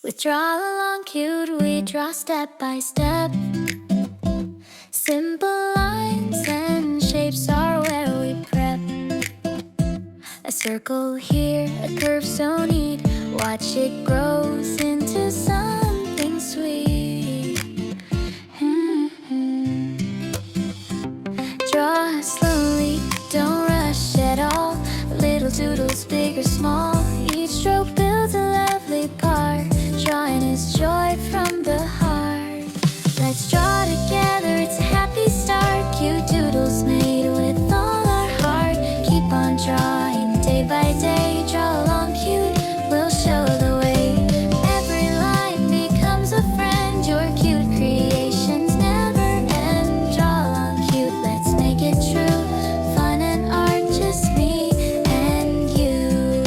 With Draw Along Cute, we draw step by step. Simple lines and shapes are where we prep. A circle here, a curve so neat. Watch it grows into something sweet. Draw slowly, don't rush at all. Little doodles, big or small. Each stroke builds a lovely part. Drawing is joy from the heart. Let's draw together, it's a happy start. Cute doodles made with all our heart. Keep on drawing day by day. Draw along cute, we'll show the way. Every line becomes a friend. Your cute creations never end. Draw along cute, let's make it true. Fun and art, just me and you.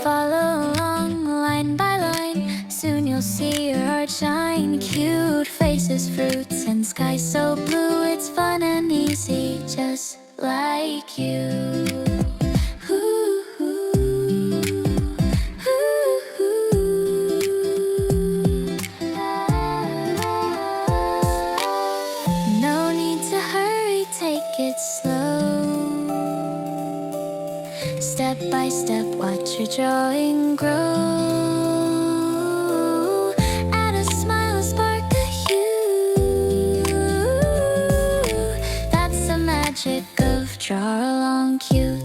Follow along line by line. Soon you'll see your art shine. Cute faces, fruits, and sky so blue. It's fun and easy, just like you. Ooh, ooh, ooh, ooh. No need to hurry, take it slow. Step by step, watch your drawing grow. Add a smile, a spark, a hue. That's the magic of Draw Along Cute.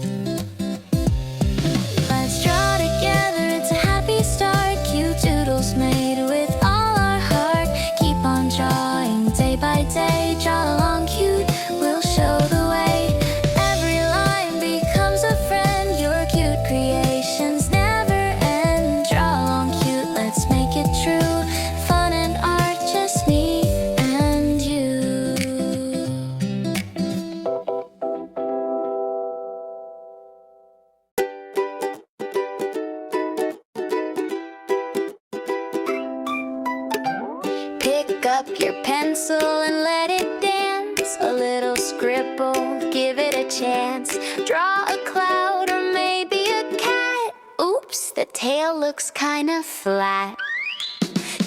Let's draw together, it's a happy start. Cute doodles made with all our heart. Keep on drawing day by day. Draw along cute, we'll show the way. Every line becomes a friend. Your cute creations never end. Draw along cute, let's make it true. Fun and art, just me and you. Pick up your pencil and let it dance. A little scribble, give it a chance. Draw a cloud or maybe a cat. Oops, the tail looks kinda flat.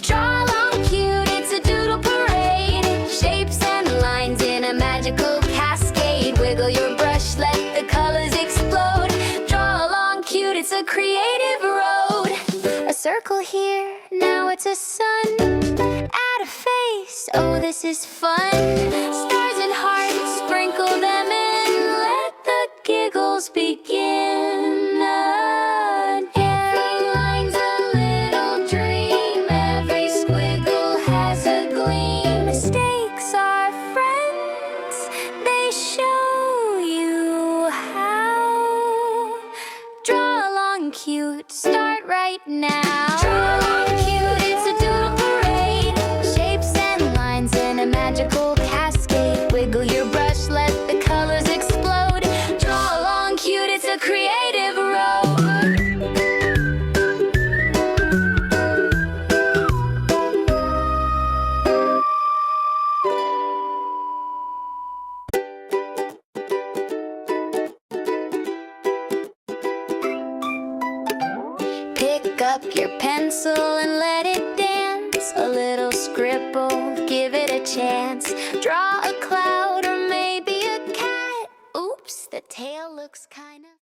Draw along cute, it's a doodle parade. Shapes and lines in a magical cascade. Wiggle your brush, let the colors explode. Draw along cute, it's a creative road. A circle here, now it's a sun. Add a face, oh this is fun. Stars and hearts, sprinkle them in. Let the giggles begin. Every line's a little dream. Every squiggle has a gleam. Mistakes are friends, they show you how. Draw along cute, start right now. Draw along cute, it's a doodle parade. Shapes and lines in a magical cascade. Wiggle your brush, let the colors explode. Draw along cute, it's a creative road. Pick up your pencil and let it dance. A little scribble, give it a chance. Draw a cloud or maybe a cat. Oops, the tail looks kind